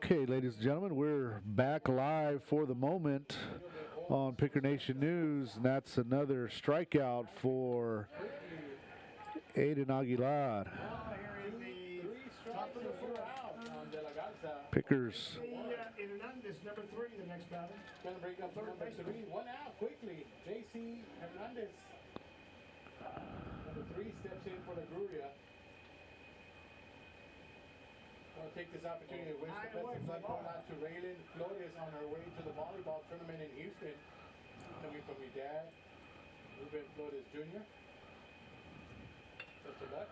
Okay, ladies and gentlemen, we're back live for the moment on Picker Nation News, and that's another strikeout for Aiden Aguilar. Pickers. Hernandez, number 3, the next batter. Going to bring up number 3. 1 out quickly. J.C. Hernandez. Number 3 steps in for the Grulla. I want to take this opportunity to wish the best of luck going out to Raylan Flores on her way to the volleyball tournament in Houston. Coming from your dad, Ruben Flores Jr. Best of luck.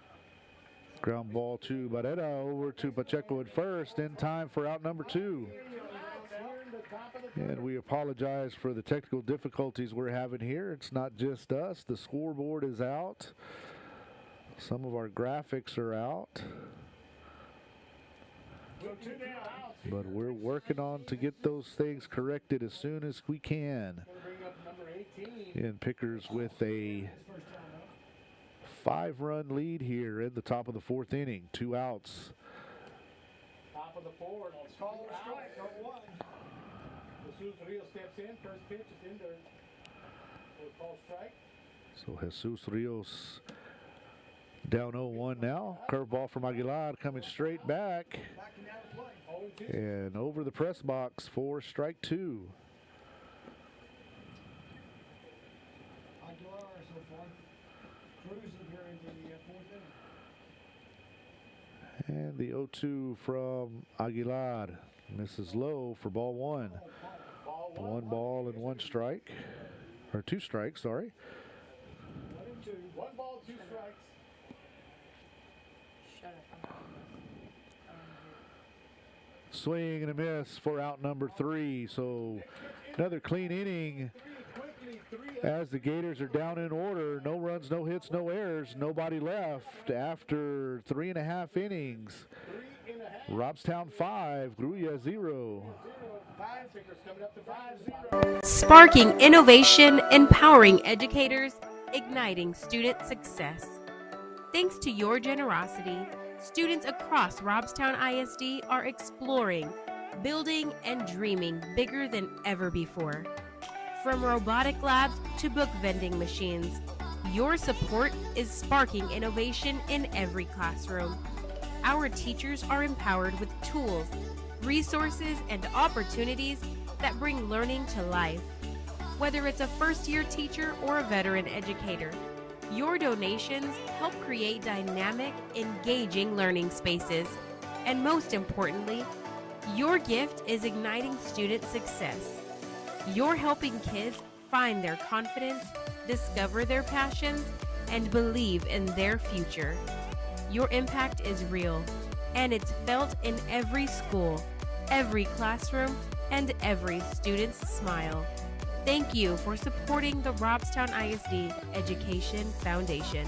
Ground ball to Barrera, over to Pacheco at first, in time for out number 2. And we apologize for the technical difficulties we're having here. It's not just us. The scoreboard is out. Some of our graphics are out. But we're working on to get those things corrected as soon as we can. And Pickers with a 5-run lead here in the top of the 4th inning. 2 outs. Top of the 4th. Call strike, 0-1. Jesus Rios steps in. First pitch is in there. Call strike. So Jesus Rios down 0-1 now. Curveball from Aguilar coming straight back. And over the press box for strike 2. Aguilar so far. Cruising here in the 4th inning. And the 0-2 from Aguilar misses low for ball 1. 1 ball and 1 strike. Or 2 strikes, sorry. 1 ball, 2 strikes. Swing and a miss for out number 3. So another clean inning as the Gators are down in order. No runs, no hits, no errors. Nobody left after 3.5 innings. Robstown 5, Grulla 0. Sparking innovation, empowering educators, igniting student success. Thanks to your generosity, students across Robstown ISD are exploring, building, and dreaming bigger than ever before. From robotic labs to book vending machines, your support is sparking innovation in every classroom. Our teachers are empowered with tools, resources, and opportunities that bring learning to life. Whether it's a first-year teacher or a veteran educator, your donations help create dynamic, engaging learning spaces. And most importantly, your gift is igniting student success. You're helping kids find their confidence, discover their passions, and believe in their future. Your impact is real, and it's felt in every school, every classroom, and every student's smile. Thank you for supporting the Robstown ISD Education Foundation.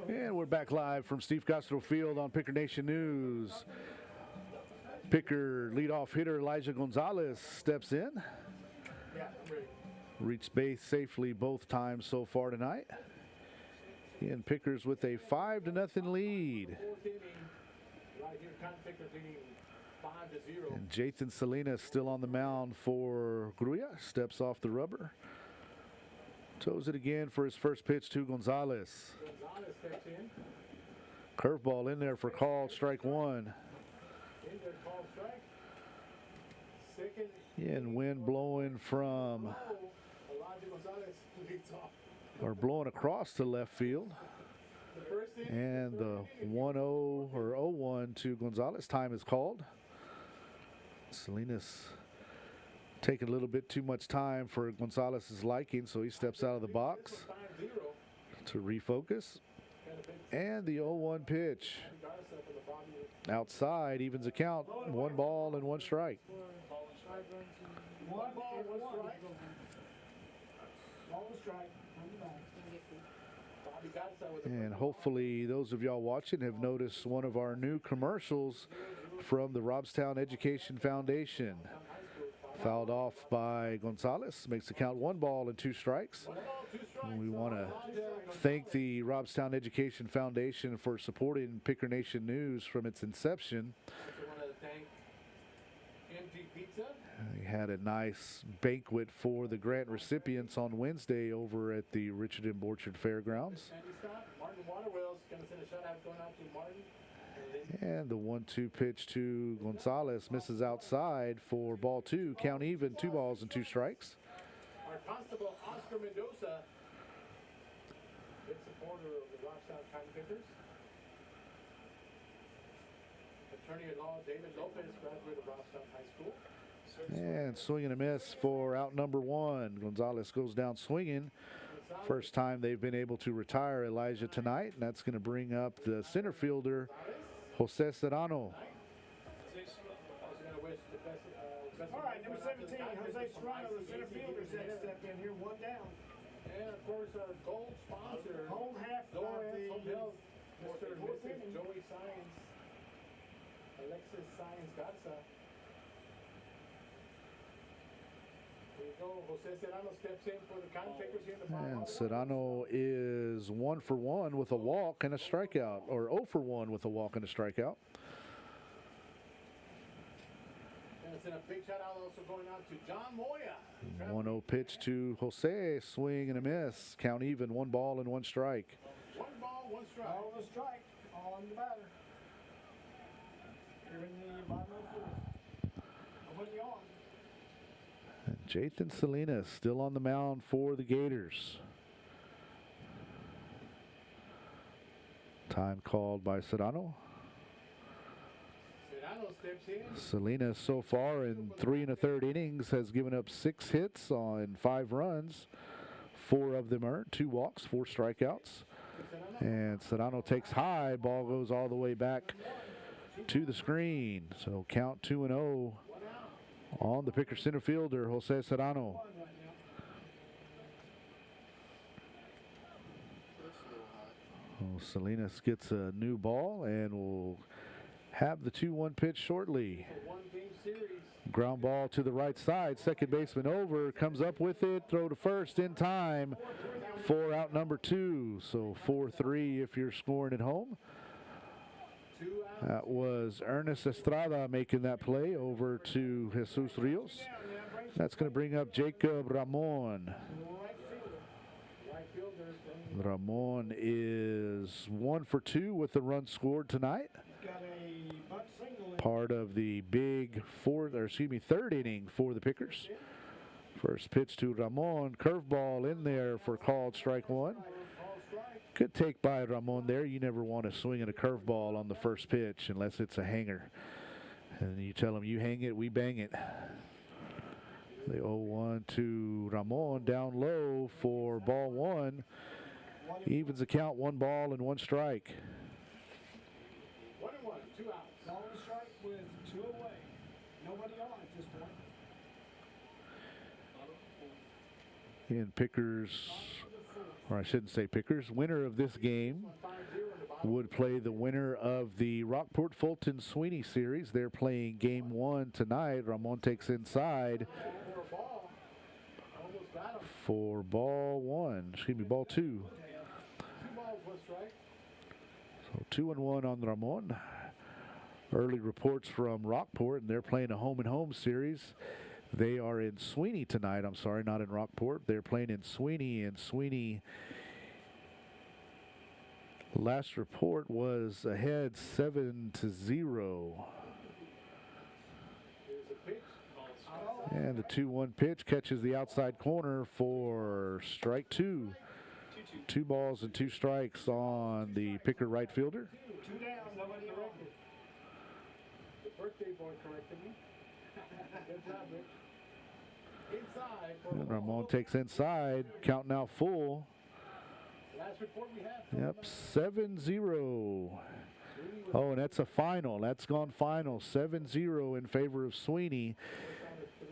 And we're back live from Steve Castro Field on Picker Nation News. Picker leadoff hitter Elijah Gonzalez steps in. Reached base safely both times so far tonight. And Pickers with a 5-0 lead. And Jathan Salinas still on the mound for Grulla. Steps off the rubber. Toes it again for his first pitch to Gonzalez. Curveball in there for call, strike 1. second. And wind blowing from, Elijah Gonzalez leads off. or blowing across to left field. The first inning, And the 1-0 or 0-1 to Gonzalez time is called. Salinas taking a little bit too much time for Gonzalez's liking, so he steps out of the box 5-0. to refocus. And the 0-1 pitch outside evens the count. 1 ball and 1 strike. One ball, one strike. Ball was strike. On the back. Bobby Garza with a And hopefully those of y'all watching have noticed one of our new commercials from the Robstown Education Foundation. Fouled off by Gonzalez, makes the count 1 ball and 2 strikes. And we want to thank the Robstown Education Foundation for supporting Picker Nation News from its inception. also want to thank MG Pizza. We had a nice banquet for the grant recipients on Wednesday over at the Richard M. Borchard Fairgrounds. Sandy Scott, Martin Waterwell's going to send a shout out going out to Martin. And the 1-2 pitch to Gonzalez misses outside for ball 2. Count even, 2 balls and 2 strikes. Our constable, Oscar Mendoza, big supporter of the Robstown Time Pickers. Attorney-at-law David Lopez, graduate of Robstown High School. And swing and a miss for out number 1. Gonzalez goes down swinging. First time they've been able to retire Elijah tonight, and that's going to bring up the center fielder, Jose Serrano. All right, number 17, Jose Serrano, the center fielder, said step in here, 1 down. And of course, our gold sponsor, Home half of Doris the Home Health, Mr. and fourth Mrs. inning. Joey Science, Alexis Science Garza. There you go. Jose Serrano steps in for the count takers here in the bottom. And Serrano is 1 for 1 with a walk and a strikeout, or 0 for 1 with a walk and a strikeout. And it's in a big shout out also going out to John Moya. 1-0 pitch to Jose, swing and a miss. Count even, 1 ball and 1 strike. 1 ball, 1 strike. Ball was strike on the batter. Here in the bottom of the 4th. Nobody on. And Jathan Salinas still on the mound for the Gators. Time called by Serrano. Serrano steps in. Salinas so far in 3 1/3 innings has given up 6 hits on 5 runs. 4 of them earned, 2 walks, 4 strikeouts. And Serrano takes high, ball goes all the way back to the screen. So count 2-0 on the Picker center fielder, Jose Serrano. Well, Salinas gets a new ball and will have the 2-1 pitch shortly. A 1-game series. Ground ball to the right side. Second baseman over, comes up with it. Throw to first in time for out number 2. So 4-3 if you're scoring at home. 2 outs. That was Ernest Estrada making that play over to Jesus Rios. That's going to bring up Jacob Ramon. Right fielder. Ramon is 1 for 2 with the run scored tonight. Got a bunt single in. Part of the big third inning for the Pickers. First pitch to Ramon, curveball in there for called strike 1. Good take by Ramon there. You never want to swing at a curveball on the first pitch unless it's a hanger. And you tell them you hang it, we bang it. The 0-1 to Ramon down low for ball 1. Evens the count, 1 ball and 1 strike. 1-1, 2 outs. Ball was strike with 2 away. Nobody on at this point. In Pickers, or I shouldn't say Pickers, winner of this game would play the winner of the Rockport Fulton Sweeney series. They're playing game 1 tonight. Ramon takes inside For a ball. Almost got him. for ball 1, excuse me, ball 2. 2 balls, 1 strike. So 2-1 on Ramon. Early reports from Rockport, and they're playing a home-and-home series. They are in Sweeney tonight. I'm sorry, not in Rockport. They're playing in Sweeney, and Sweeney, last report was ahead 7-0. Here's a pitch. And the 2-1 pitch catches the outside corner for strike 2. 2 balls and 2 strikes on the picker right fielder. 2 down, nobody around. The birthday boy corrected me. Good job, Rich. Inside. For And Ramon takes inside. Count now full. last report we have. Yep, 7-0. Oh, and that's a final. That's gone final. 7-0 in favor of Sweeney.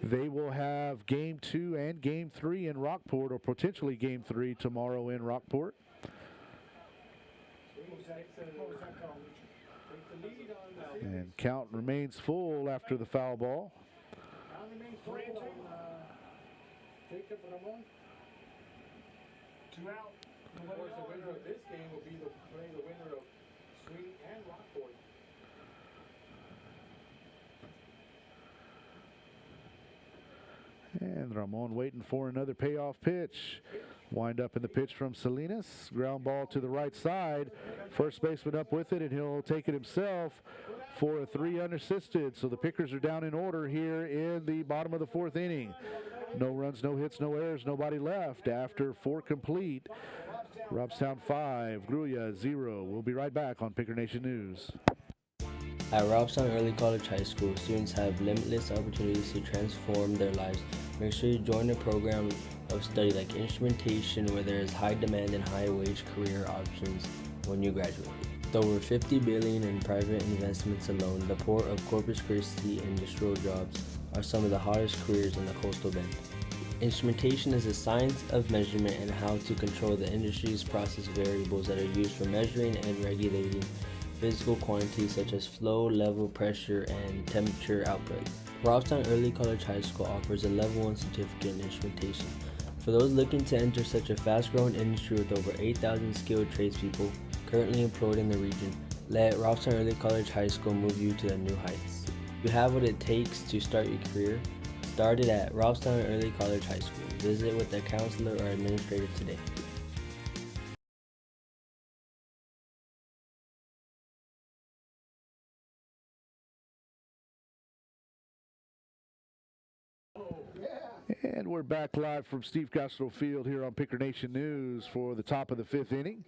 They will have game 2 and game 3 in Rockport, or potentially game 3 tomorrow in Rockport. And count remains full after the foul ball. Count remains full on Jacob Ramon. 2 out. Of course, the winner of this game will be the winner of Sweeney and Rockport. And Ramon waiting for another payoff pitch. Wind up in the pitch from Salinas. Ground ball to the right side. First baseman up with it, and he'll take it himself for a 3 unassisted. So the Pickers are down in order here in the bottom of the 4th inning. No runs, no hits, no errors, nobody left after 4 complete. Robstown 5, Grulla 0. We'll be right back on Picker Nation News. At Robstown Early College High School, students have limitless opportunities to transform their lives. Make sure you join a program of study like instrumentation, where there is high demand and high wage career options when you graduate. With over $50 billion in private investments alone, the port of Corpus Christi industrial jobs are some of the hottest careers in the coastal bend. Instrumentation is the science of measurement and how to control the industry's process variables that are used for measuring and regulating physical quantities such as flow, level, pressure, and temperature output. Robstown Early College High School offers a Level 1 certificate in instrumentation. For those looking to enter such a fast-growing industry with over 8,000 skilled tradespeople currently employed in the region, let Robstown Early College High School move you to the new heights. You have what it takes to start your career. Start it at Robstown Early College High School. Visit with a counselor or administrator today. And we're back live from Steve Castro Field here on Picker Nation News for the top of the 5th inning.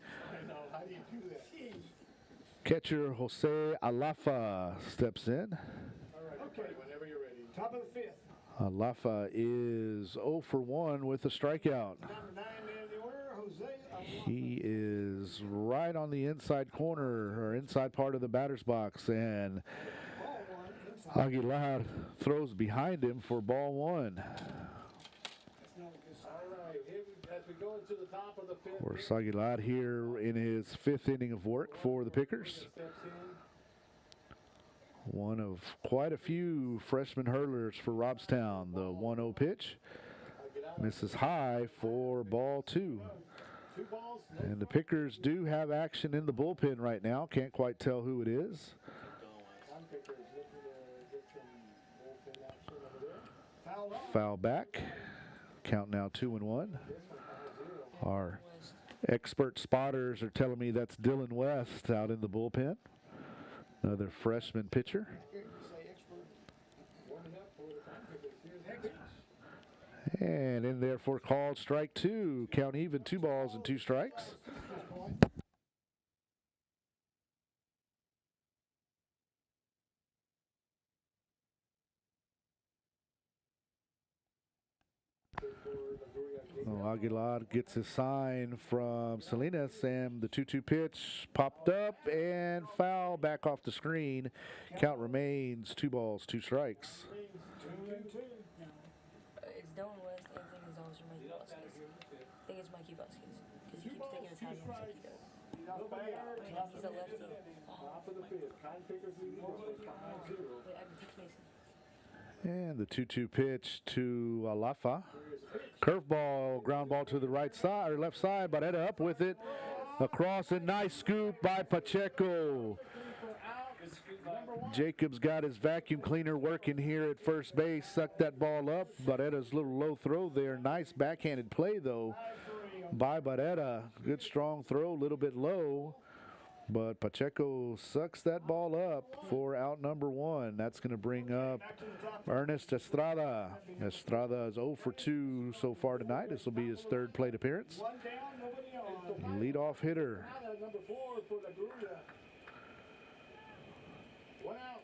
How do you do that? Catcher Jose Alafa steps in. All right, okay. Whenever you're ready. Top of the 5th. Alafa is 0 for 1 with a strikeout. Number 9 man in the order, Jose Alonso. He is right on the inside corner, or inside part of the batter's box, and Ball 1 inside. Aguilar throws behind him for ball 1. That's not a good sign. All right, here as we go into the top of the 5th. Of course, Aguilar here in his 5th inning of work for the Pickers. Steps in. One of quite a few freshman hurlers for Robstown. The 1-0 pitch misses high for ball 2. 2 balls. And the Pickers do have action in the bullpen right now. Can't quite tell who it is. Some Pickers looking to get some bullpen action over there. Foul up. Foul back. Count now 2-1. Our expert spotters are telling me that's Dylan West out in the bullpen. Another freshman pitcher. And in there for called strike 2. Count even, 2 balls and 2 strikes. Aguilar gets his sign from Salinas, and the 2-2 pitch popped up and foul back off the screen. Count remains 2 balls, 2 strikes. 2-2. It's Dylan West. I think it's also Mikey Vasquez. I think it's Mikey Vasquez because he keeps taking his hand off like he does. He's a lefty. Top of the 5th. Kind Pickers leading this one 5-0. Wait, I can teach Mason. And the 2-2 pitch to Alafa. Curveball, ground ball to the right side or left side. Barrera up with it. Across, a nice scoop by Pacheco. Jacobs got his vacuum cleaner working here at first base. Sucked that ball up. Barrera's little low throw there. Nice backhanded play though by Barrera. Good strong throw, a little bit low. But Pacheco sucks that ball up for out number 1. That's going to bring up Ernest Estrada. Estrada is 0 for 2 so far tonight. This will be his 3rd plate appearance. One down, nobody on. Leadoff hitter. Number 4 for the Grulla. 1 out.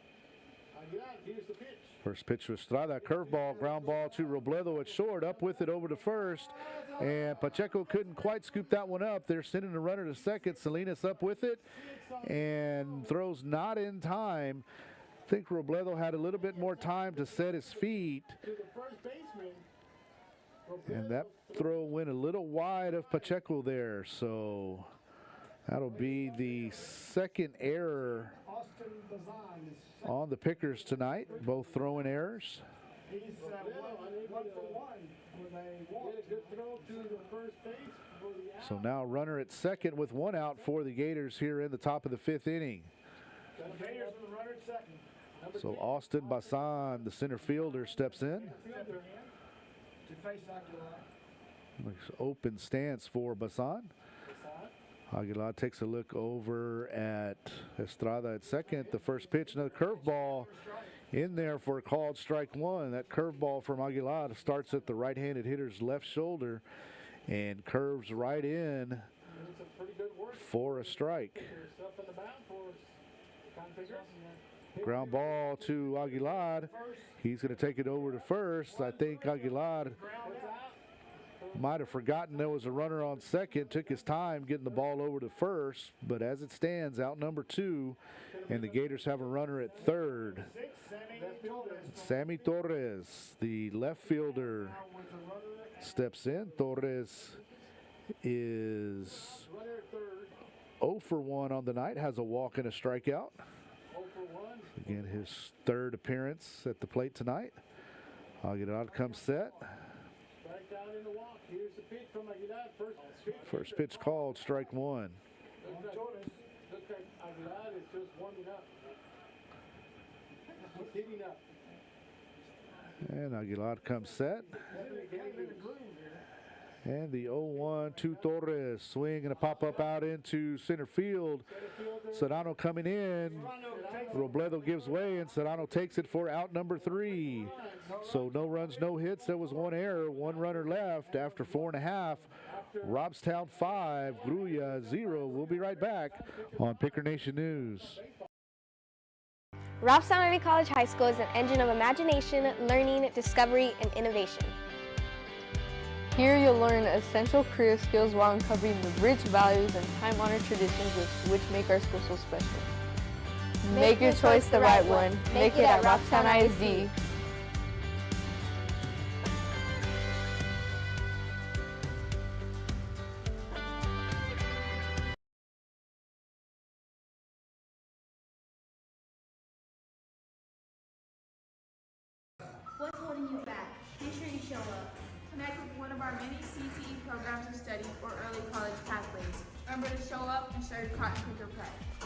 Aguilar, here's the pitch. First pitch to Estrada, curveball, ground ball to Robledo at short, up with it over to first, and Pacheco couldn't quite scoop that one up. They're sending the runner to second. Salinas up with it and throws not in time. I think Robledo had a little bit more time to set his feet, To the first baseman. and that throw went a little wide of Pacheco there, so that'll be the 2nd error Austin Bazan is on the Pickers tonight, both throwing errors. he's one for one with a walk. Did a good throw to the first base for the out. So now runner at second with 1 out for the Gators here in the top of the 5th inning. The Gators with the runner at second. So Austin Basan, the center fielder, steps in. To face Aguilar. Looks open stance for Basan. Aguilar takes a look over at Estrada at second. The first pitch, another curveball in there for a called strike 1. That curveball from Aguilar starts at the right-handed hitter's left shoulder and curves right in It's a pretty good work. for a strike. Yourself in the mound for Pickers. Ground ball to Aguilar. He's going to take it over to first. I think Aguilar might have forgotten there was a runner on second, took his time getting the ball over to first, but as it stands, out number 2, and the Gators have a runner at 3rd. Sammy Torres, the left fielder, steps in. Torres is 0 for 1 on the night, has a walk and a strikeout. Again, his 3rd appearance at the plate tonight. Aguilar comes set. Strike down in the walk. Here's the pitch from Aguilar. First pitch called, strike 1. Looks like Aguilar is just warming up. He's hitting up. And Aguilar comes set. And the 0-1 to Torres. Swing and a pop-up out into center field. Sedano coming in. Robledo gives way, and Sedano takes it for out number 3. So no runs, no hits. There was 1 error, 1 runner left after 4.5. Robstown 5, Grulla 0. We'll be right back on Picker Nation News. Robstown Early College High School is an engine of imagination, learning, discovery, and innovation. Here you'll learn essential career skills while uncovering the rich values and time-honored traditions which make our school so special. Make your choice the right one. Make it at Robstown ISD. What's holding you back? Make sure you show up. Connect with one of our many CTE programs of study or early college pathways. Remember to show up and show your cotton picker pride.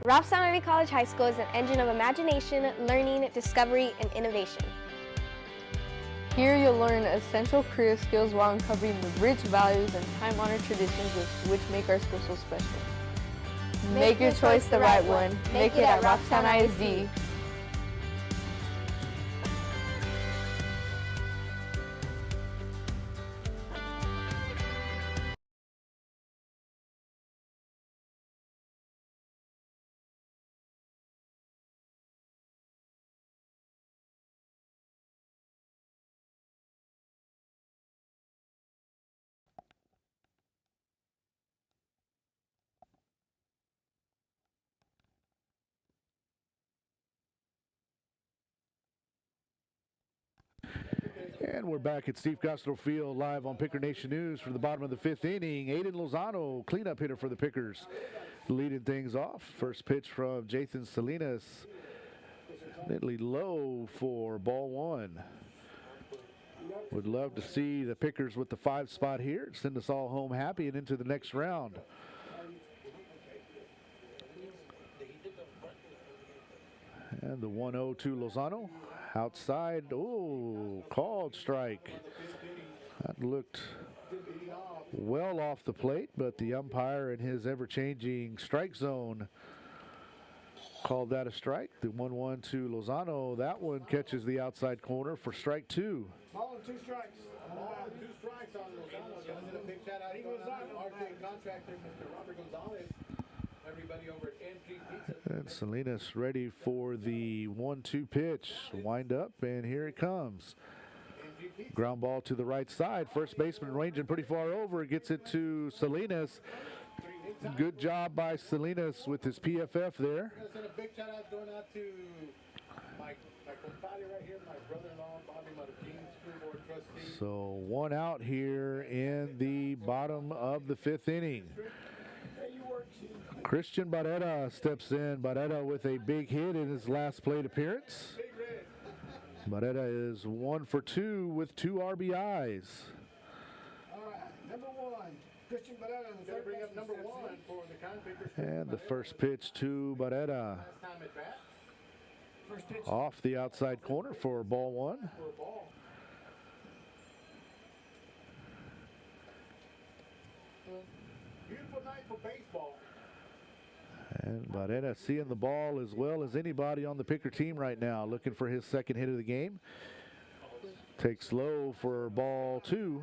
Robstown Early College High School is an engine of imagination, learning, discovery, and innovation. Here you'll learn essential career skills while uncovering the rich values and time-honored traditions which make our school so special. Make your choice the right one. Make it at Robstown ISD. And we're back at Steve Castro Field live on Picker Nation News for the bottom of the 5th inning. Aiden Lozano, cleanup hitter for the Pickers, leading things off. First pitch from Jathan Salinas, nearly low for ball 1. Would love to see the Pickers with the 5 spot here. Send us all home happy and into the next round. And the 1-0 to Lozano. Outside, oh, called strike. That looked well off the plate, but the umpire in his ever-changing strike zone called that a strike. The 1-1 to Lozano. That one catches the outside corner for strike 2. Ball and 2 strikes. Ball and 2 strikes on Lozano. Guys, a big shout out to our contractor, Mr. Robert Gonzalez. Everybody over at MG Pizza. And Salinas ready for the 1-2 pitch. Wind up, and here it comes. Ground ball to the right side. First baseman ranging pretty far over. Gets it to Salinas. Good job by Salinas with his PFF there. Send a big shout out going out to my compadre right here, my brother-in-law, Bobby Martin, school board trustee. So 1 out here in the bottom of the 5th inning. Christian Barrera steps in. Barrera with a big hit in his last plate appearance. Barrera is 1 for 2 with 2 RBIs. All right, number 1, Christian Barrera. Gotta bring up number 1 for the Con Pickers. And the first pitch to Barrera. Last time at bat. First pitch. Off the outside corner for ball 1. For a ball. Beautiful night for baseball. And Barrera seeing the ball as well as anybody on the Picker team right now. Looking for his second hit of the game. Takes low for ball 2.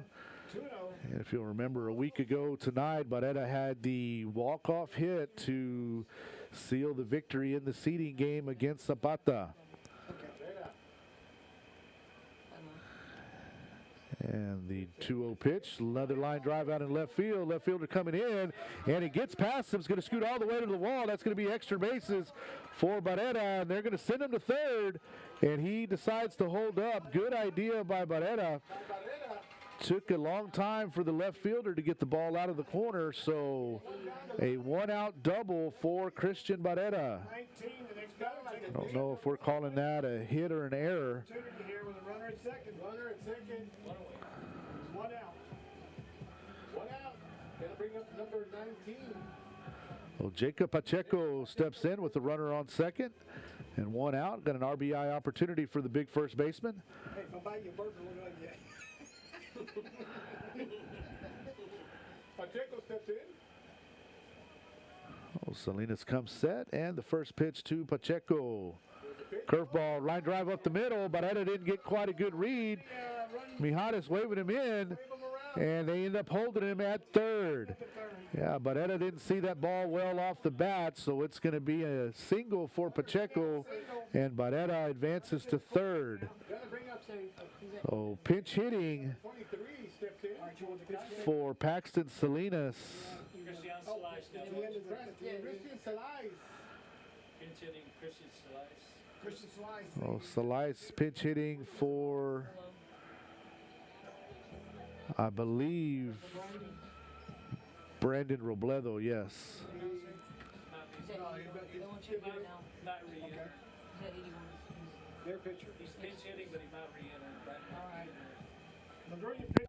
And if you'll remember, a week ago tonight, Barrera had the walk-off hit to seal the victory in the seeding game against Zapata. And the 2-0 pitch, another line drive out in left field. Left fielder coming in, and he gets past him. He's going to scoot all the way to the wall. That's going to be extra bases for Barrera, and they're going to send him to third, and he decides to hold up. Good idea by Barrera. Took a long time for the left fielder to get the ball out of the corner, so a 1-out double for Christian Barrera. I don't know if we're calling that a hit or an error. Here with a runner at second. Runner at second. 1 out. 1 out. Gonna bring up number 19. Well, Jacob Pacheco steps in with the runner on second. And 1 out. Got an RBI opportunity for the big first baseman. Hey, if I buy you a burger, what do I get? Pacheco steps in. Oh, Salinas comes set, and the first pitch to Pacheco. Curveball, line drive up the middle. Barrera didn't get quite a good read. Mijares waving him in, and they end up holding him at third. Yeah, Barrera didn't see that ball well off the bat, so it's going to be a single for Pacheco, and Barrera advances to third. So pinch hitting for Paxton Salinas. Oh, Salinas pinch hitting for, I believe, Brandon Robledo, yes. Their pitcher. He's pinch hitting, but he's not re-entering. All right. LaGrulla pitch.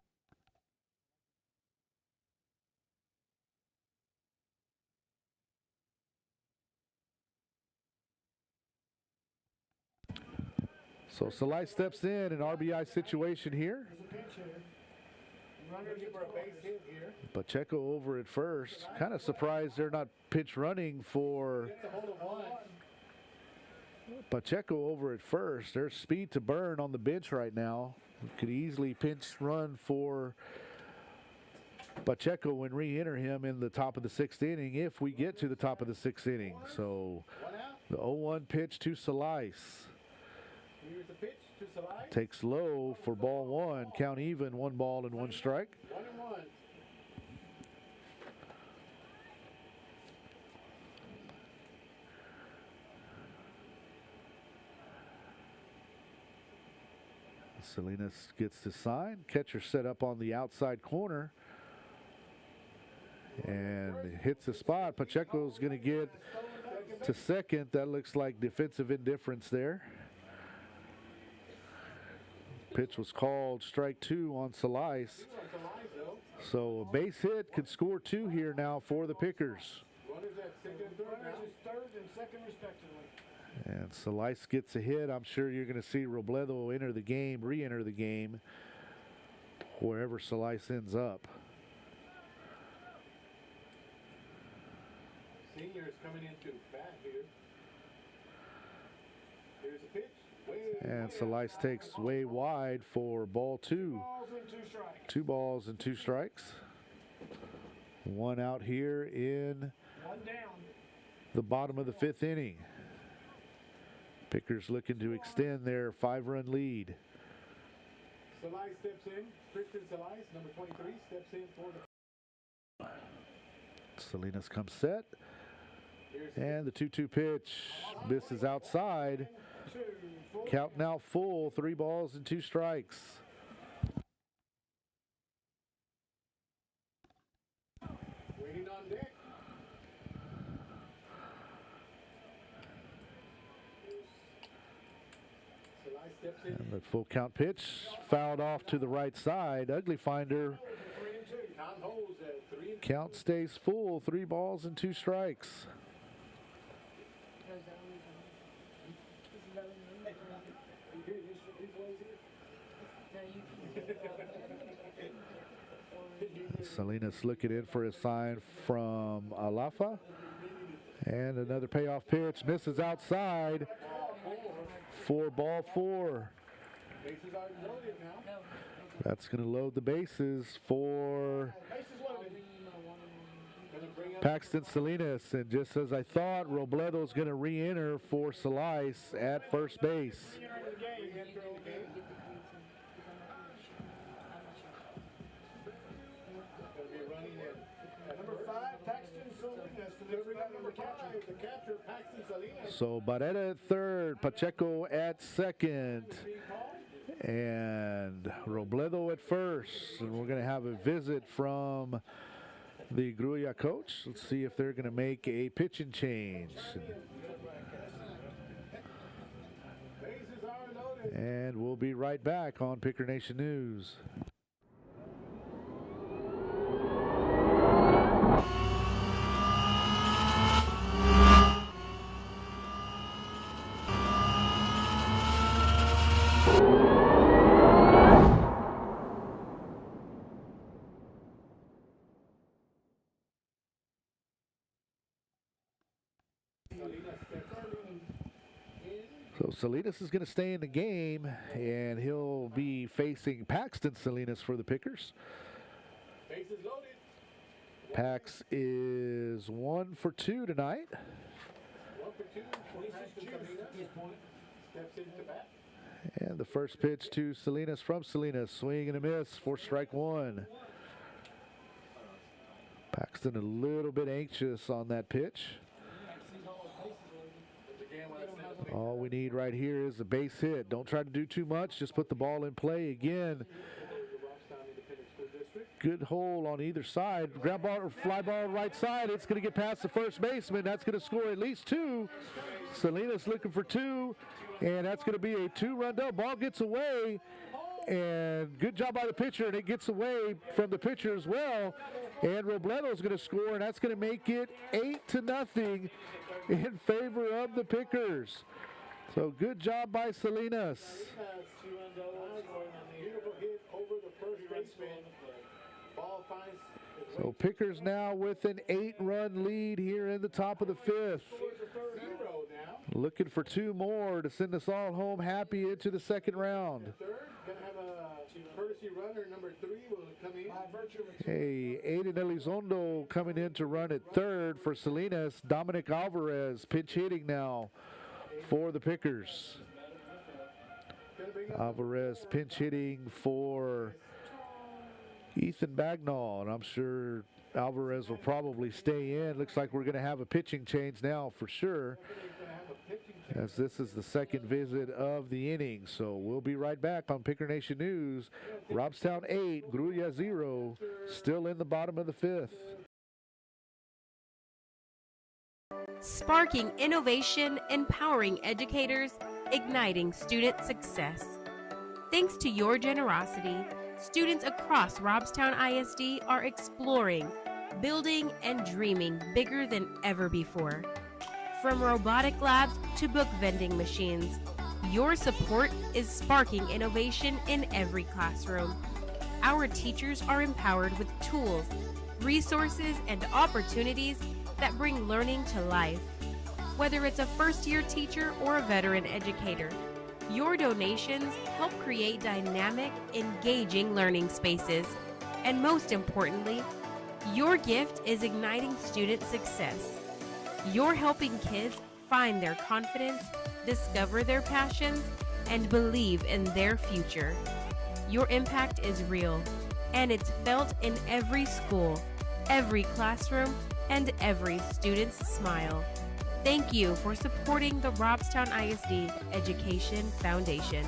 So Salai steps in an RBI situation here. Pacheco over at first. Kind of surprised they're not pitch running for Pacheco over at first. There's speed to burn on the bench right now. Could easily pinch run for Pacheco and re-enter him in the top of the 6th inning if we get to the top of the 6th inning. So the 0-1 pitch to Salais. Here's the pitch to Salai. Takes low for ball 1. Count even, 1 ball and 1 strike. 1-1. Salinas gets the sign. Catcher set up on the outside corner and hits the spot. Pacheco's going to get to second. That looks like defensive indifference there. Pitch was called strike 2 on Salice. So a base hit could score 2 here now for the Pickers. Runners at second and third now. Runners is third and second respectively. And Salice gets a hit. I'm sure you're going to see Robledo enter the game, re-enter the game, wherever Salice ends up. Seniors coming into bat here. Here's a pitch. And Salice takes way wide for ball 2. 2 balls and 2 strikes. 1 out here in the bottom of the 5th inning. Pickers looking to extend their 5-run lead. Salice steps in. Christian Salice, number 23, steps in for the... Salinas comes set. And the 2-2 pitch misses outside. Count now full, 3 balls and 2 strikes. Waiting on deck. Salice steps in. And the full count pitch fouled off to the right side. Ugly finder. Count holds at 3. Count stays full, 3 balls and 2 strikes. Salinas looking in for a sign from Alafa. And another payoff pitch misses outside for ball 4. Bases are loaded now. That's going to load the bases for Paxton Salinas. And just as I thought, Robledo's going to re-enter for Salice at first base. Number 5, Paxton Salinas. Number 5, the catcher, Paxton Salinas. So Barrera at third, Pacheco at second, and Robledo at first. And we're going to have a visit from the Grulla coach. Let's see if they're going to make a pitching change. And we'll be right back on Picker Nation News. So Salinas is going to stay in the game, and he'll be facing Paxton Salinas for the Pickers. Bases loaded. Pax is 1 for 2 tonight. 1 for 2. Paxton Salinas steps into bat. And the first pitch to Salinas from Salinas. Swing and a miss for strike 1. Paxton a little bit anxious on that pitch. All we need right here is a base hit. Don't try to do too much. Just put the ball in play again. Good hole on either side. Ground ball or fly ball right side. It's going to get past the first baseman. That's going to score at least 2. Salinas looking for 2. And that's going to be a 2-run double. Ball gets away. And good job by the pitcher. And it gets away from the pitcher as well. And Robledo's going to score. And that's going to make it 8-0 in favor of the Pickers. So good job by Salinas. So Pickers now with an 8-run lead here in the top of the 5th. Looking for 2 more to send us all home happy into the 2nd round. Hey, Aiden Elizondo coming in to run at 3rd for Salinas. Dominic Alvarez pinch hitting now for the Pickers. Alvarez pinch hitting for Ethan Bagnall, and I'm sure Alvarez will probably stay in. Looks like we're going to have a pitching change now for sure, as this is the 2nd visit of the inning. So we'll be right back on Picker Nation News. Robstown 8, Grulla 0, still in the bottom of the 5th. Sparking innovation, empowering educators, igniting student success. Thanks to your generosity, students across Robstown ISD are exploring, building, and dreaming bigger than ever before. From robotic labs to book vending machines, your support is sparking innovation in every classroom. Our teachers are empowered with tools, resources, and opportunities that bring learning to life. Whether it's a first-year teacher or a veteran educator, your donations help create dynamic, engaging learning spaces. And most importantly, your gift is igniting student success. You're helping kids find their confidence, discover their passions, and believe in their future. Your impact is real, and it's felt in every school, every classroom, and every student's smile. Thank you for supporting the Robstown ISD Education Foundation.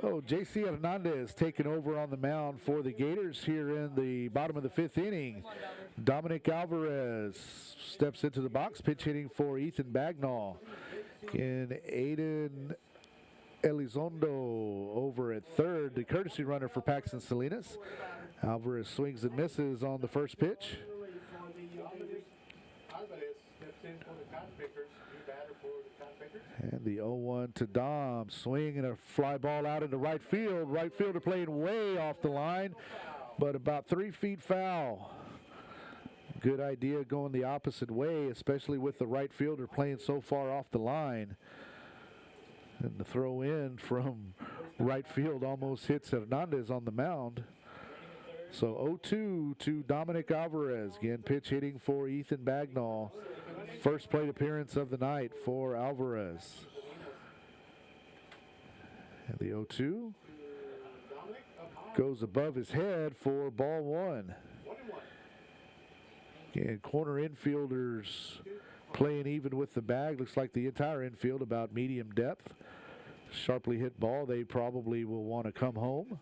Oh, J.C. Hernandez taking over on the mound for the Gators here in the bottom of the fifth inning. Dominic Alvarez steps into the box, pitch hitting for Ethan Bagnall. And Aiden Elizondo over at third, the courtesy runner for Paxton Salinas. Alvarez swings and misses on the first pitch. And the 0-1 to Dom, swinging a fly ball out into right field. Right fielder playing way off the line, but about 3 feet foul. Good idea going the opposite way, especially with the right fielder playing so far off the line. And the throw in from right field almost hits Hernandez on the mound. So 0-2 to Dominic Alvarez. Again, pitch hitting for Ethan Bagnall. First plate appearance of the night for Alvarez. And the 0-2 goes above his head for ball one. Again, corner infielders playing even with the bag. Looks like the entire infield about medium depth. Sharply hit ball. They probably will want to come home.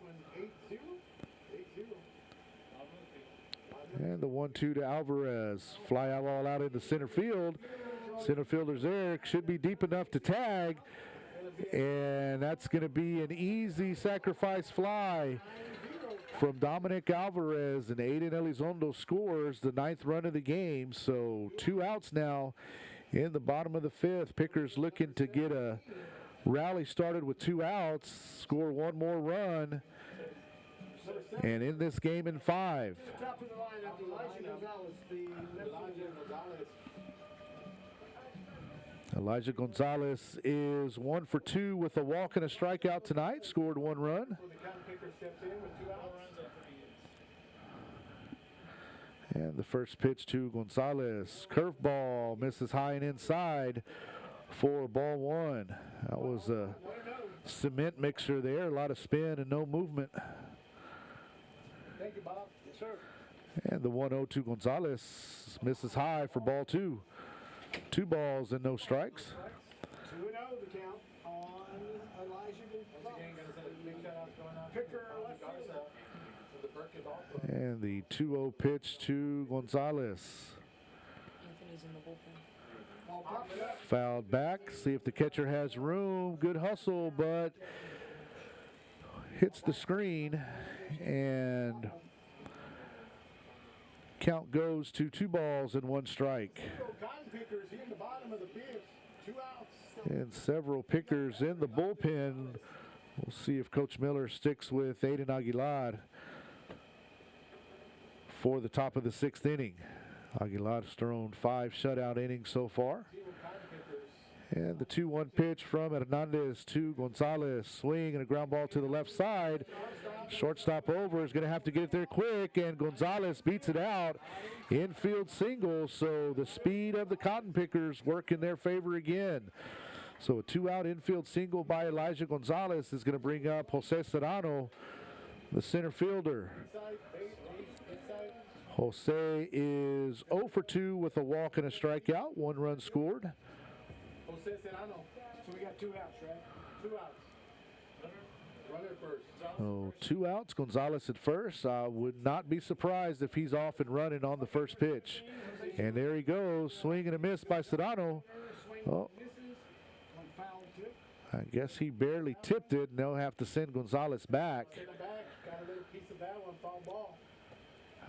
And the 1-2 to Alvarez. Fly out all out into center field. Center fielder's there. Should be deep enough to tag. And that's going to be an easy sacrifice fly from Dominic Alvarez. And Aiden Elizondo scores the 9th run of the game. So 2 outs now in the bottom of the 5th. Pickers looking to get a rally started with 2 outs. Score 1 more run. And in this game in 5. Elijah Gonzalez is 1 for 2 with a walk and a strikeout tonight. Scored 1 run. And the first pitch to Gonzalez. Curveball misses high and inside for ball 1. That was a cement mixer there. A lot of spin and no movement. Thank you, Bob. Yes, sir. And the 1-0 to Gonzalez misses high for ball 2. 2 balls and no strikes. 2-0 the count on Elijah Gonzalez. Picker left fielder. And the 2-0 pitch to Gonzalez. Anthony's in the bullpen. Fouled back. See if the catcher has room. Good hustle, but hits the screen. And count goes to 2 balls and 1 strike. And several pickers in the bullpen. We'll see if Coach Miller sticks with Aiden Aguilar for the top of the 6th inning. Aguilar's thrown 5 shutout innings so far. And the 2-1 pitch from Hernandez to Gonzalez. Swing and a ground ball to the left side. Shortstop over is going to have to get it there quick, and Gonzalez beats it out. Infield single, so the speed of the Cotton Pickers work in their favor again. So a 2-out infield single by Elijah Gonzalez is going to bring up Jose Serrano, the center fielder. Jose is 0 for 2 with a walk and a strikeout. 1 run scored. Jose Serrano. So we got 2 outs, right? 2 outs. Runner first. Oh, 2 outs. Gonzalez at first. I would not be surprised if he's off and running on the first pitch. And there he goes. Swing and a miss by Serrano. Oh, I guess he barely tipped it, and they'll have to send Gonzalez back.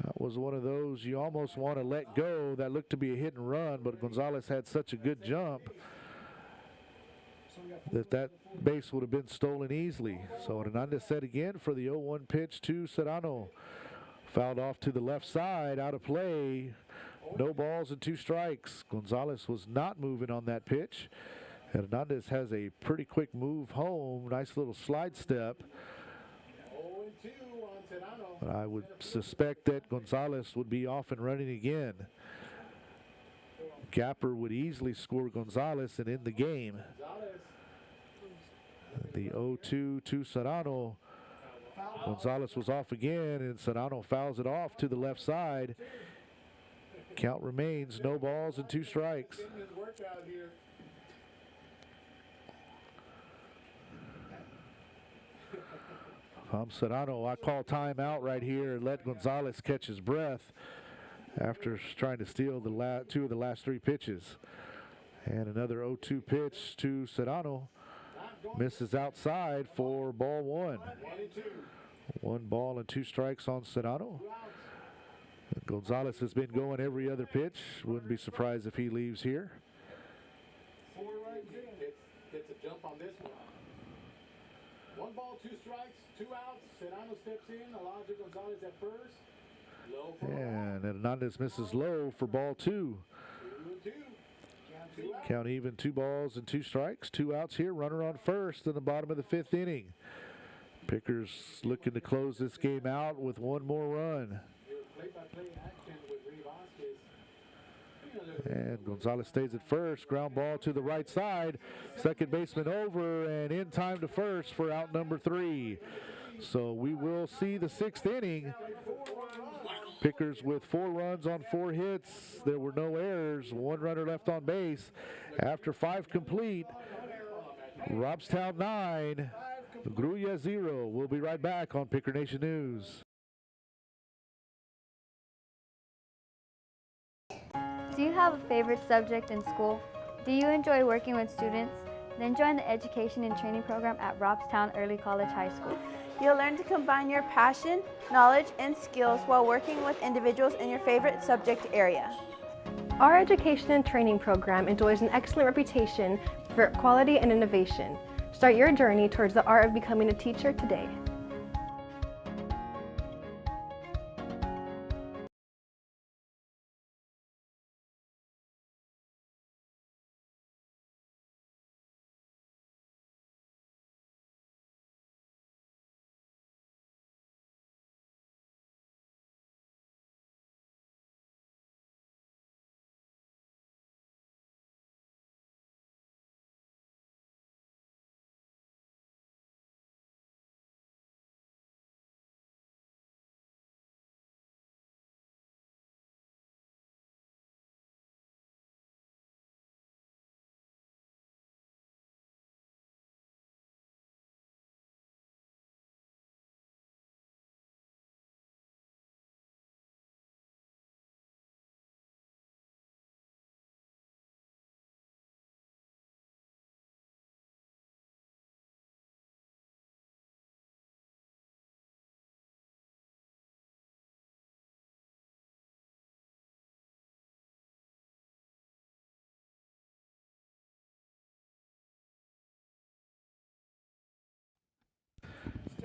That was one of those you almost want to let go. That looked to be a hit and run, but Gonzalez had such a good jump that base would have been stolen easily. So Hernandez set again for the 0-1 pitch to Serrano. Fouled off to the left side, out of play. No balls and 2 strikes. Gonzalez was not moving on that pitch. Hernandez has a pretty quick move home. Nice little slide step. But I would suspect that Gonzalez would be off and running again. Gapper would easily score Gonzalez and end the game. The 0-2 to Serrano. Gonzalez was off again, and Serrano fouls it off to the left side. Count remains no balls and 2 strikes. Serrano, I call timeout right here and let Gonzalez catch his breath after trying to steal the 2 of the last 3 pitches. And another 0-2 pitch to Serrano. Misses outside for ball 1. 1 ball and 2 strikes on Serrano. Gonzalez has been going every other pitch. Wouldn't be surprised if he leaves here. Gets a jump on this one. 1 ball, 2 strikes, 2 outs. Serrano steps in. Elijah Gonzalez at first. Low for and Hernandez misses low for ball 2. 2-2. Count even, 2 balls and 2 strikes. 2 outs here. Runner on first in the bottom of the 5th inning. Pickers looking to close this game out with 1 more run. And Gonzalez stays at first. Ground ball to the right side. Second baseman over and in time to first for out number 3. So we will see the 6th inning. Pickers with 4 runs on 4 hits. There were no errors. 1 runner left on base. After 5 complete, Robstown 9, Grulla 0. We'll be right back on Picker Nation News. Do you have a favorite subject in school? Do you enjoy working with students? Then join the Education and Training Program at Robstown Early College High School. You'll learn to combine your passion, knowledge, and skills while working with individuals in your favorite subject area. Our Education and Training Program enjoys an excellent reputation for quality and innovation. Start your journey towards the art of becoming a teacher today.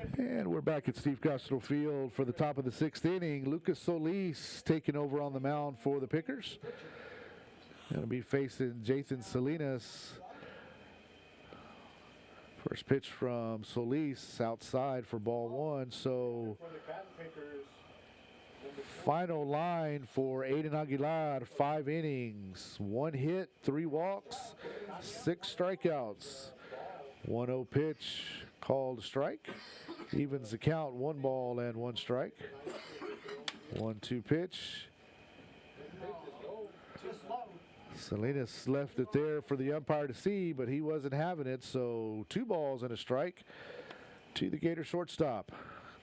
And we're back at Steve Castro Field for the top of the 6th inning. Lucas Solis taking over on the mound for the Pickers. Going to be facing Jathan Salinas. First pitch from Solis outside for ball 1. So final line for Aiden Aguilar, 5 innings, 1 hit, 3 walks, 6 strikeouts. 1-0 pitch called strike. Evens the count, 1 ball and 1 strike. 1-2 pitch. Salinas left it there for the umpire to see, but he wasn't having it, so 2 balls and a strike to the Gator shortstop.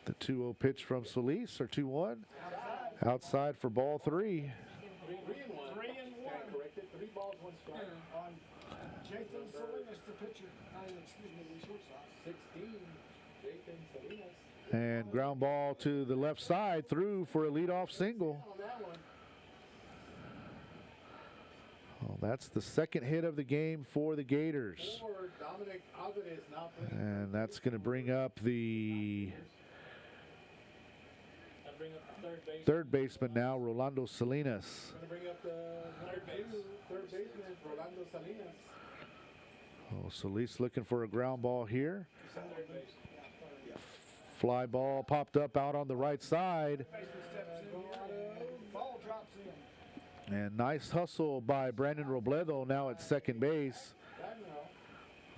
The 2-0 pitch from Solis, or 2-1. Outside for ball 3. 3-1. 3 balls, 1 strike on Jathan Salinas, the pitcher. Excuse me, the shortstop. 16, Jathan Salinas. And ground ball to the left side, through for a leadoff single. Well, that's the 2nd hit of the game for the Gators. And that's going to bring up the third baseman now, Rolando Salinas. Oh, Solis looking for a ground ball here. Fly ball popped up out on the right side. And nice hustle by Brandon Robledo now at second base.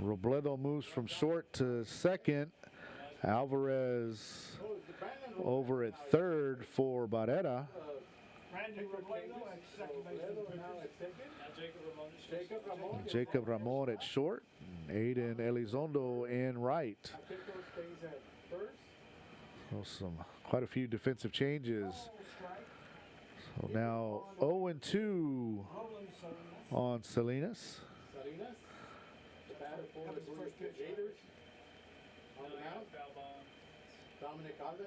Robledo moves from short to second. Alvarez over at third for Barrera. Jacob Ramon at short. Aiden Elizondo in right. So quite a few defensive changes. So now 0-2 on Salinas.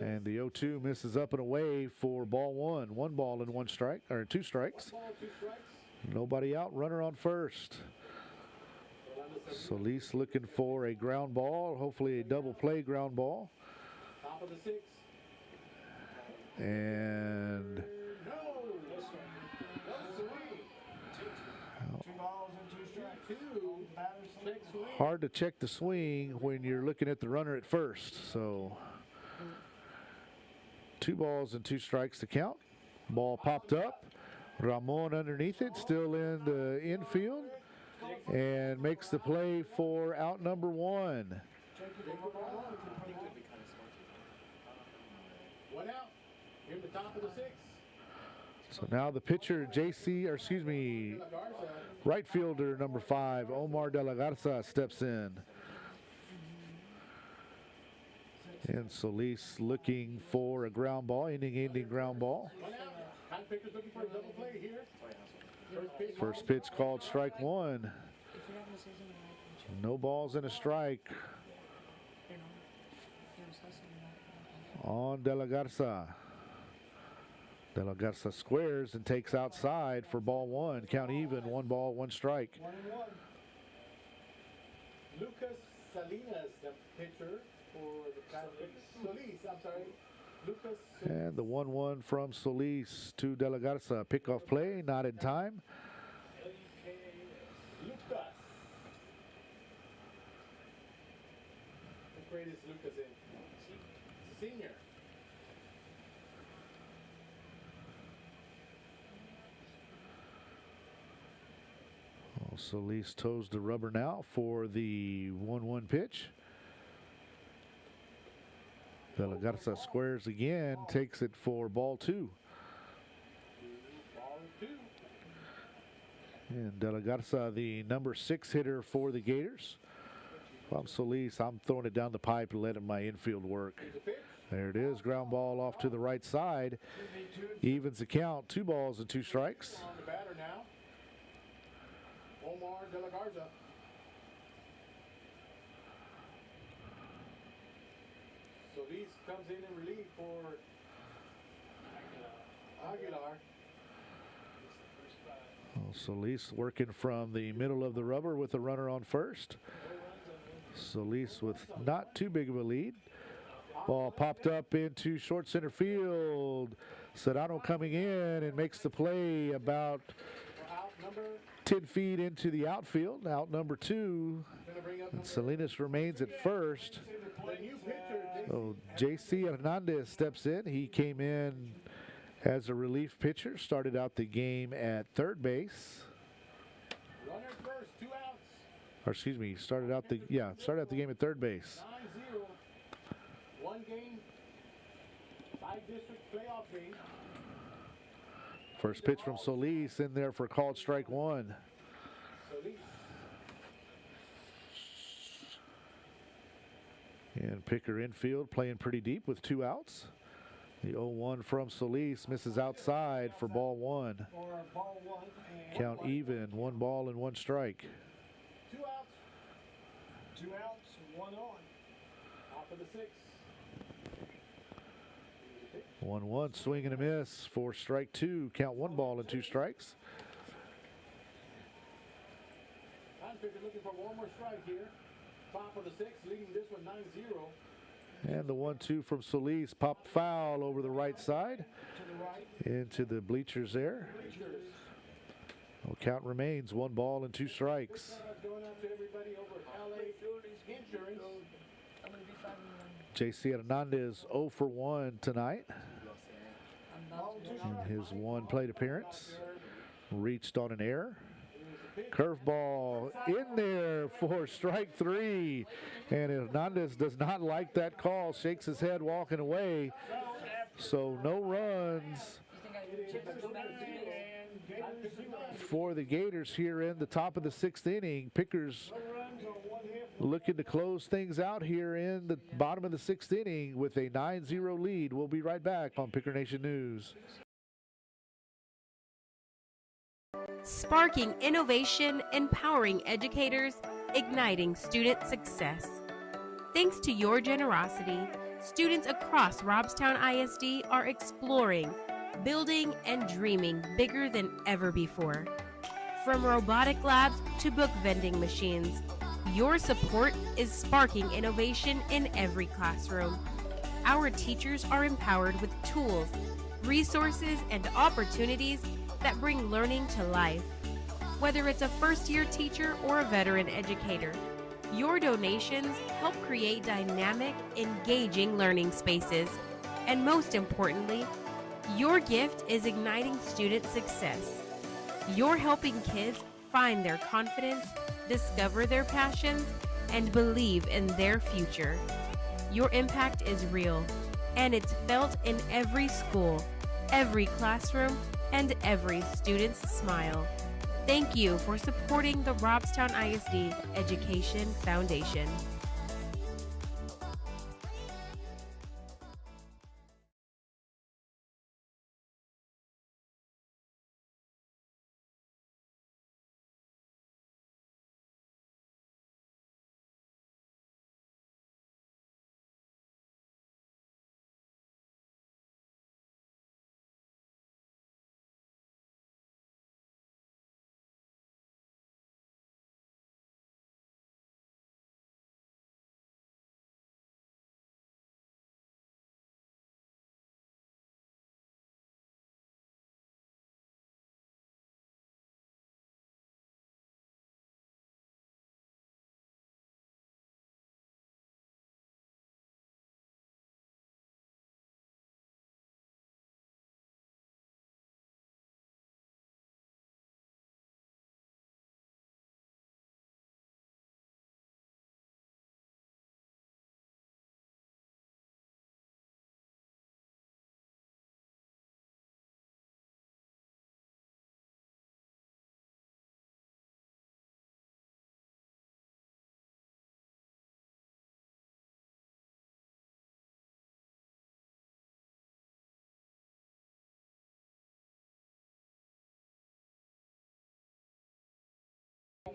And the 0-2 misses up and away for ball 1. 1 ball and 1 strike, or 2 strikes. Nobody out, runner on first. Solis looking for a ground ball, hopefully a double play ground ball. Top of the 6. And hard to check the swing when you're looking at the runner at first. So 2 balls and 2 strikes to count. Ball popped up. Ramon underneath it, still in the infield, and makes the play for out number 1. 1 out. Here at the top of the 6. So now the pitcher, right fielder number 5, Omar De La Garza, steps in. And Solis looking for a ground ball, inning-ending ground ball. First pitch called strike 1. No balls and a strike on De La Garza. De La Garza squares and takes outside for ball 1. Count even, 1 ball, 1 strike. 1-1. Lucas Salinas, the pitcher for the Solis, I'm sorry. Lucas Solis. And the 1-1 from Solis to De La Garza. Pickoff play, not in time. Lucas. What grade is Lucas in? Senior. Solis toes the rubber now for the 1-1 pitch. De La Garza squares again, takes it for ball 2. And De La Garza, the number 6 hitter for the Gators. If I'm Solis, I'm throwing it down the pipe and letting my infield work. There it is, ground ball off to the right side. Evens the count, 2 balls and 2 strikes. On the batter now. Omar De La Garza. Solis comes in relief for Aguilar. Solis working from the middle of the rubber with a runner on first. Solis with not too big of a lead. Ball popped up into short center field. Sedano coming in and makes the play about 10 feet into the outfield. Out number 2. And Salinas remains at first. So J.C. Hernandez steps in. He came in as a relief pitcher. Started out the game at third base. Or excuse me, started out the game at third base. 9-0. One game, 5-district playoff game. First pitch from Solis in there for called strike 1. And Picker infield playing pretty deep with 2 outs. The 0-1 from Solis misses outside for ball 1. Count even, 1 ball and 1 strike. 2 outs. 2 outs, 1 on. Top of the 6. 1-1, swing and a miss for strike 2. Count 1 ball and 2 strikes. Picker looking for one more strike here. Top of the 6, leading this one 9-0. And the 1-2 from Solis popped foul over the right side into the bleachers there. Well, count remains 1 ball and 2 strikes. Going out to everybody over LA Insurance. J.C. Hernandez 0 for 1 tonight in his 1 plate appearance. Reached on an error. Curveball in there for strike 3. And Hernandez does not like that call. Shakes his head walking away. So no runs for the Gators here in the top of the 6th inning. Pickers looking to close things out here in the bottom of the 6th inning with a 9-0 lead. We'll be right back on Picker Nation News. Sparking innovation, empowering educators, igniting student success. Thanks to your generosity, students across Robstown ISD are exploring, building, and dreaming bigger than ever before. From robotic labs to book vending machines, your support is sparking innovation in every classroom. Our teachers are empowered with tools, resources, and opportunities that bring learning to life. Whether it's a first-year teacher or a veteran educator, your donations help create dynamic, engaging learning spaces. And most importantly, your gift is igniting student success. You're helping kids find their confidence, discover their passions, and believe in their future. Your impact is real, and it's felt in every school, every classroom, and every student's smile. Thank you for supporting the Robstown ISD Education Foundation.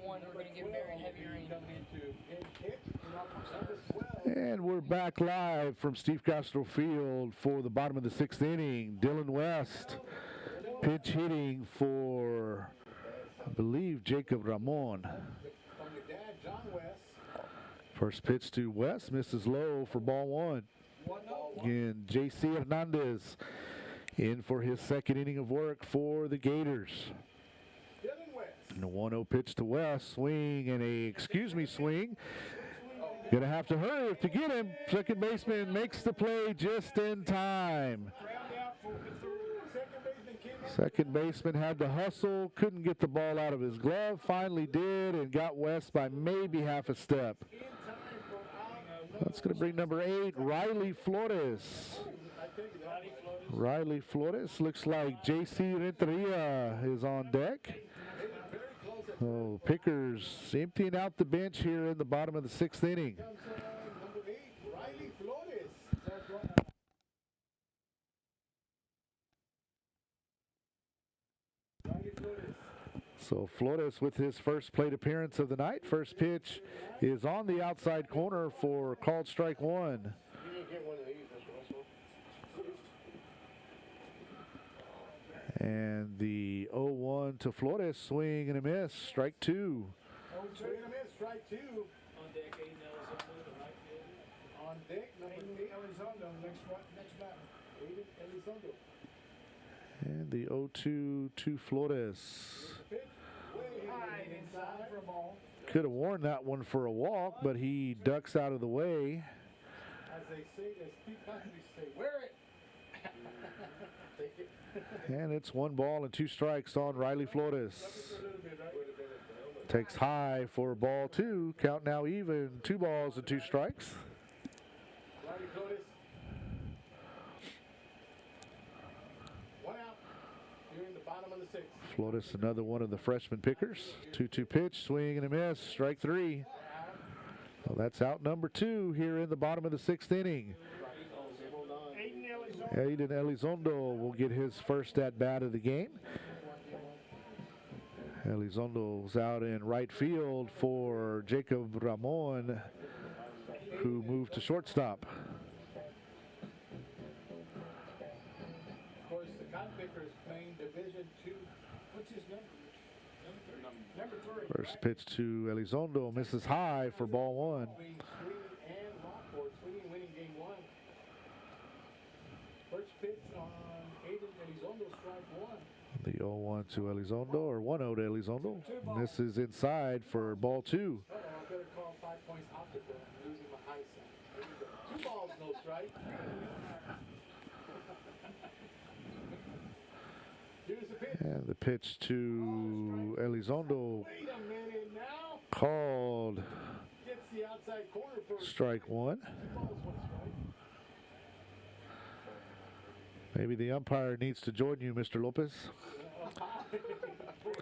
One, we're going to get very heavy rain. And we're back live from Steve Castro Field for the bottom of the 6th inning. Dylan West pinch hitting for, I believe, Jacob Ramon. First pitch to West, misses low for ball 1. Again, J.C. Hernandez in for his second inning of work for the Gators. And a 1-0 pitch to West. Swing and a, swing. Gonna have to hurry to get him. Second baseman makes the play just in time. Second baseman had to hustle, couldn't get the ball out of his glove, finally did, and got West by maybe half a step. That's going to bring number 8, Riley Flores. Riley Flores. Looks like J.C. Renteria is on deck. So Pickers emptying out the bench here in the bottom of the 6th inning. So Flores with his first plate appearance of the night. First pitch is on the outside corner for called strike 1. And the 0-1 to Flores, swing and a miss, strike 2. Swing and a miss, strike 2. On deck, Aiden Elizondo, the right fielder. On deck, number 8, Elizondo, next batter. Aiden Elizondo. And the 0-2 to Flores. High inside for a ball. Could have worn that one for a walk, but he ducks out of the way. As they say, as Steve Cosby say, wear it. Take it. And it's 1 ball and 2 strikes on Riley Flores. Takes high for ball 2. Count now even. 2 balls and 2 strikes. Riley Flores. 1 out. Here in the bottom of the 6th. Flores, another one of the freshman pickers. 2-2 pitch, swing and a miss, strike 3. Well, that's out number 2 here in the bottom of the 6th inning. Aiden Elizondo will get his first at bat of the game. Elizondo's out in right field for Jacob Ramon, who moved to shortstop. Of course, the Cotton Pickers playing Division 2. What's his number? Number 3. First pitch to Elizondo, misses high for ball 1. Swinging and Rockport, swinging, winning game 1. First pitch on Aiden Elizondo, strike 1. The 0-1 to Elizondo, or 1-0 to Elizondo. Misses inside for ball 2. I better call 5 points optical. I'm losing my eyesight. 2 balls, no strike. Here's the pitch. And the pitch to Elizondo, Wait a minute now. called Gets the outside corner for strike 1. 2 balls, 1 strike. Maybe the umpire needs to join you, Mr. Lopez.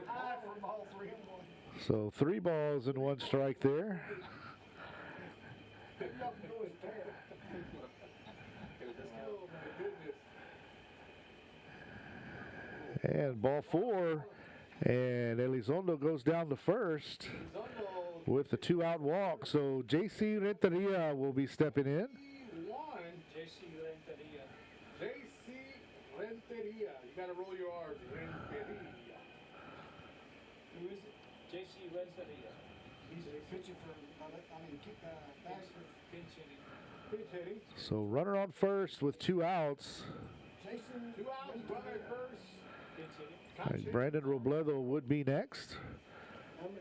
High for ball 3 and 1. So 3 balls and 1 strike there. And ball 4. And Elizondo goes down to first with the 2-out walk. So J.C. Renteria will be stepping in. J.C. Renteria. J.C. Renteria. You got to roll your R's. Renteria. Who is it? J.C. Renteria. He's pitching for, Pinch hitting. Pitch hitting. So runner on first with 2 outs. Jason. 2 outs, runner at first. Pinch hitting. And Brandon Robledo would be next.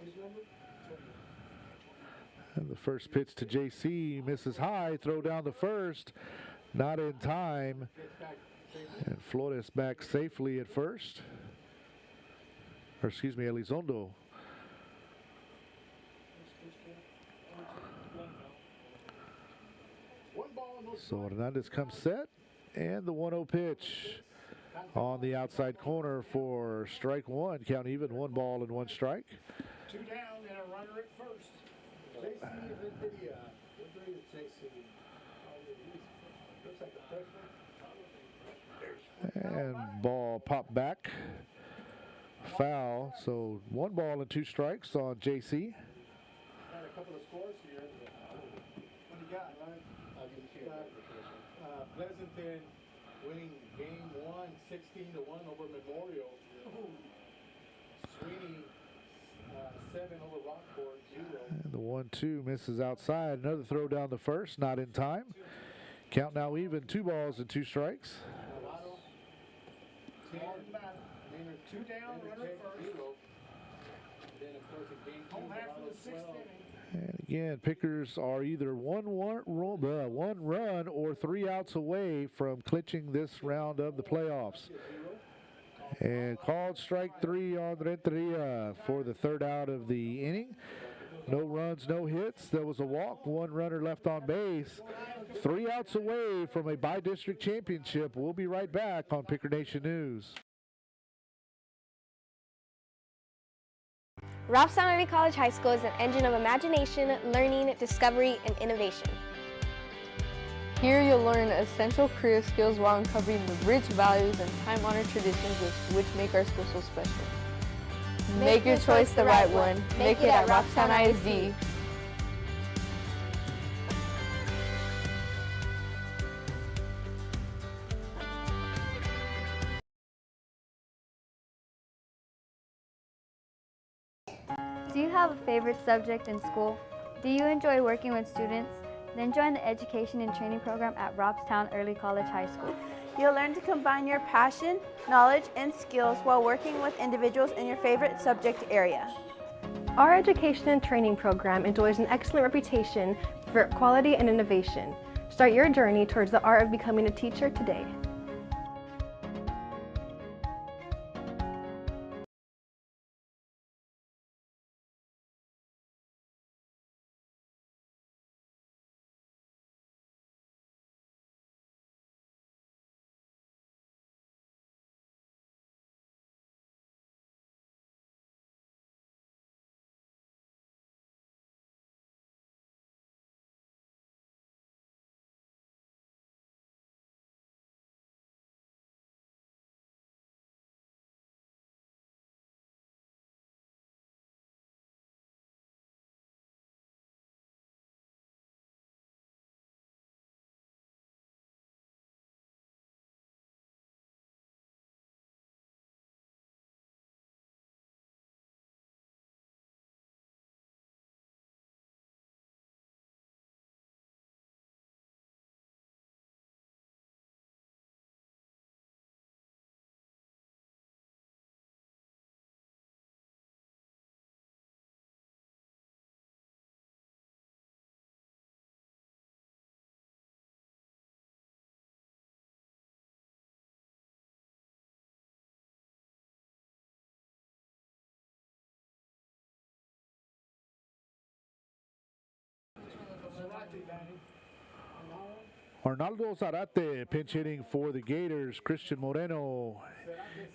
His number? And the first pitch to JC misses high, throw down the first, not in time. And Flores back safely at first. Or excuse me, Elizondo. So Hernandez comes set, and the 1-0 pitch on the outside corner for strike 1. Count even, 1 ball and 1 strike. 2 down and a runner at first. J.C. Renteria. What grade is J.C.? Looks like a freshman. And ball popped back. Foul. So 1 ball and 2 strikes on JC. Got a couple of scores here. What do you got, Leonard? I'll give it to you. Pleasanton winning game 1, 16-1 over Memorial. Sweeney 7 over Rockport, 0. And the 1-2 misses outside. Another throw down the first, not in time. Count now even, 2 balls and 2 strikes. Two down, runner first. Home half of the 6th inning. And again, pickers are either one run or 3 outs away from clinching this round of the playoffs. And called strike 3 on Renteria for the 3rd out of the inning. No runs, no hits. There was a walk, 1 runner left on base. 3 outs away from a by-district championship. We'll be right back on Picker Nation News. Robstown Early College High School is an engine of imagination, learning, discovery, and innovation. Here you'll learn essential career skills while uncovering the rich values and time-honored traditions which make our school so special. Make your choice the right one. Make it at Robstown ISD. Do you have a favorite subject in school? Do you enjoy working with students? Then join the Education and Training Program at Robstown Early College High School. You'll learn to combine your passion, knowledge, and skills while working with individuals in your favorite subject area. Our Education and Training Program enjoys an excellent reputation for quality and innovation. Start your journey towards the art of becoming a teacher today. Arnaldo Zarate pinch hitting for the Gators. Christian Moreno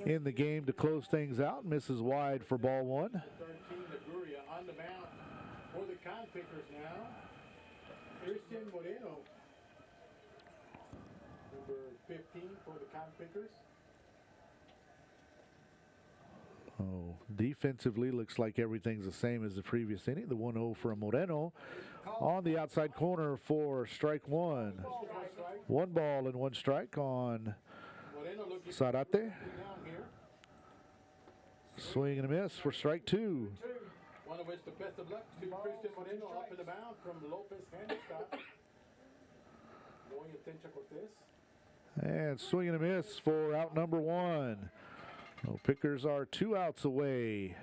in the game to close things out. Misses wide for ball 1. 13, the Grulla on the mound for the con pickers now. Christian Moreno, number 15 for the con pickers. Oh, defensively looks like everything's the same as the previous inning. The 1-0 for Moreno on the outside corner for strike 1. 1 ball and 1 strike on Zarate. Swing and a miss for strike 2. Want to wish the best of luck to Christian Moreno up in the mound from Lopez Handicap. And swing and a miss for out number 1. No, pickers are 2 outs away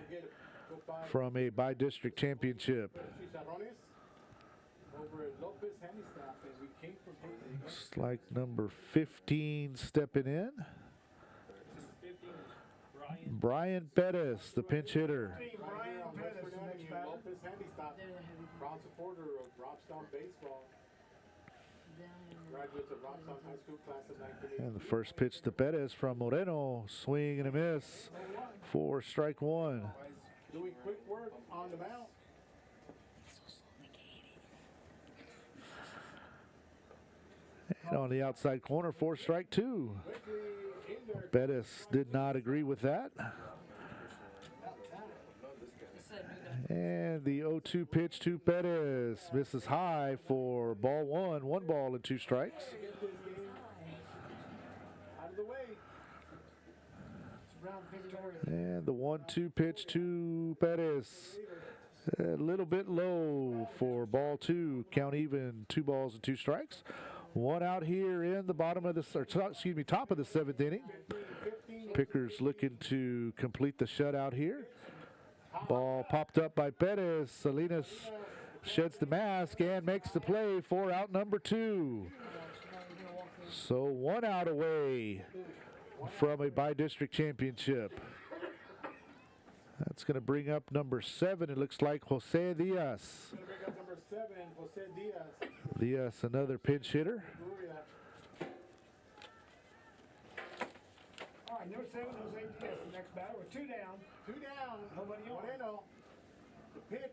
from a by-district championship. Looks like number 15 stepping in. Brian Pettis, the pinch hitter. Proud supporter of Robstown baseball. Graduates of Robstown High School class of 1980. And the first pitch to Pettis from Moreno. Swing and a miss for strike 1. Doing quick work on the mound. And on the outside corner for strike 2. Pettis did not agree with that. And the 0-2 pitch to Pettis misses high for ball 1. 1 ball and 2 strikes. And the 1-2 pitch to Pettis. A little bit low for ball 2. Count even, 2 balls and 2 strikes. One out here in the bottom of the, top of the 7th inning. Pickers looking to complete the shutout here. Ball popped up by Perez. Salinas sheds the mask and makes the play for out number 2. So 1 out away from a by-district championship. That's going to bring up number 7. It looks like Jose Diaz. Number 7, Jose Diaz. Diaz, another pinch hitter. All right, number 7, Jose Diaz, the next batter with 2 down. 2 down. Nobody on. Moreno. The pitch.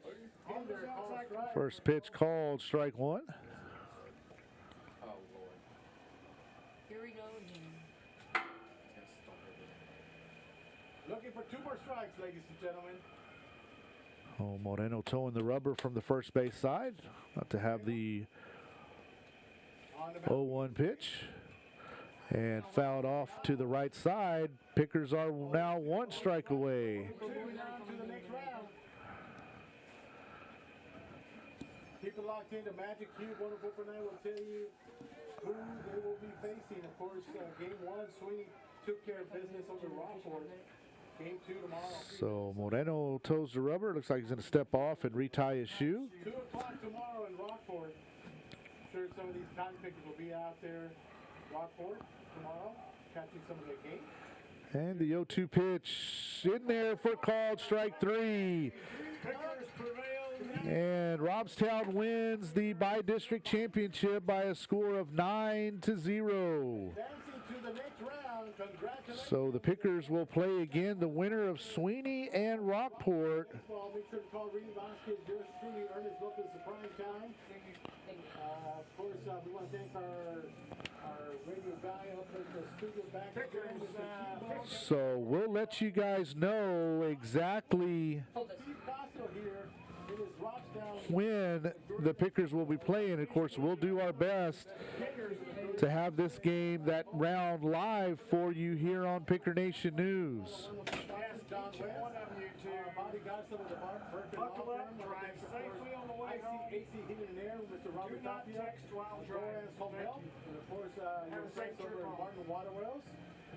In there, called strike. First pitch called, strike 1. Oh, Lord. Here we go again. Looking for 2 more strikes, ladies and gentlemen. Oh, Moreno towing the rubber from the first base side. About to have the 0-1 pitch. And fouled off to the right side. Pickers are now 1 strike away. To the next round. Keep it locked into Magic Cube. Wonderful for night will tell you who they will be facing. Of course, game 1, Sweeney took care of business over Rockport. Game 2 tomorrow. So Moreno toes the rubber. Looks like he's going to step off and retie his shoe. 2 o'clock tomorrow in Rockport. I'm sure some of these cotton pickers will be out there. Rockport tomorrow, catching some of the game. And the 0-2 pitch in there for called strike 3. Pickers prevail. And Robstown wins the by-district championship by a score of 9-0. Dancing to the next round. Congratulations. So the Pickers will play again the winner of Sweeney and Rockport. Well, make sure to call Reedy Vasquez, yours truly, Ernest Lopez, the prime time. Of course, we want to thank our radio guy up at the studio back there. So we'll let you guys know exactly Steve Castro here. It is Robstown. when the Pickers will be playing. Of course, we'll do our best to have this game, that round, live for you here on Picker Nation News. John West, bodyguard, some of the Buckle up, drive safely on the way home. AC Heating and Air, Mr. Robert Do not Tapia, text while Flores driving. Home Health, and of course, your friends over at Martin Waterwells.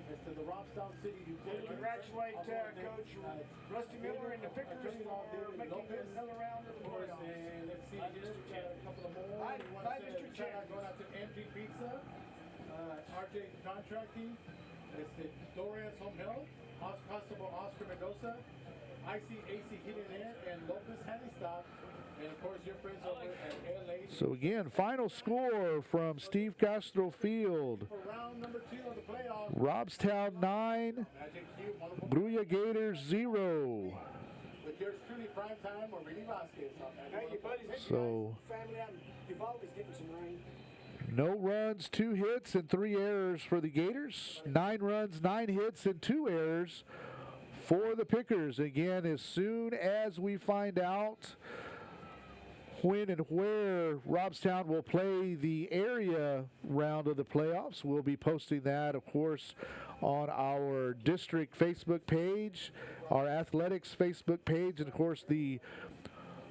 It's to the Robstown City Utility. Congratulate Coach Rusty Miller and the Pickers for making another round of the playoffs. And let's see here, a couple of more. We want to say shout out going out to MG Pizza, RJ Contracting, it's the Dorian's Home Health, Constable Oscar Mendoza, AC Heating and Air, and Lopez Handy Stock, and of course your friends over at LA. So again, final score from Steve Castro Field. For round number 2 of the playoffs. Robstown 9, Magic Cube, wonderful. Grulla Gators 0. With yours truly, prime time, or Reedy Vasquez. Hey, your buddies, So family out in Uvalde is getting some rain. no runs, 2 hits, and 3 errors for the Gators. 9 runs, 9 hits, and 2 errors for the Pickers. Again, as soon as we find out when and where Robstown will play the area round of the playoffs, we'll be posting that, of course, on our district Facebook page, our athletics Facebook page, and of course the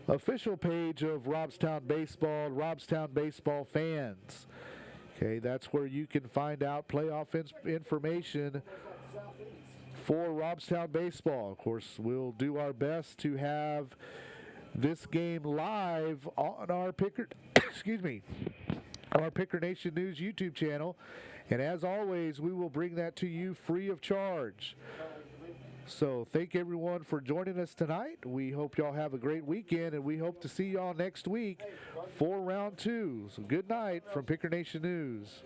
official page of Robstown Baseball Fans. Okay, that's where you can find out playoff information for Robstown Baseball. Of course, we'll do our best to have this game live on our Picker, our Picker Nation News YouTube channel. And as always, we will bring that to you free of charge. So thank everyone for joining us tonight. We hope y'all have a great weekend, and we hope to see y'all next week for round 2. So good night from Picker Nation News.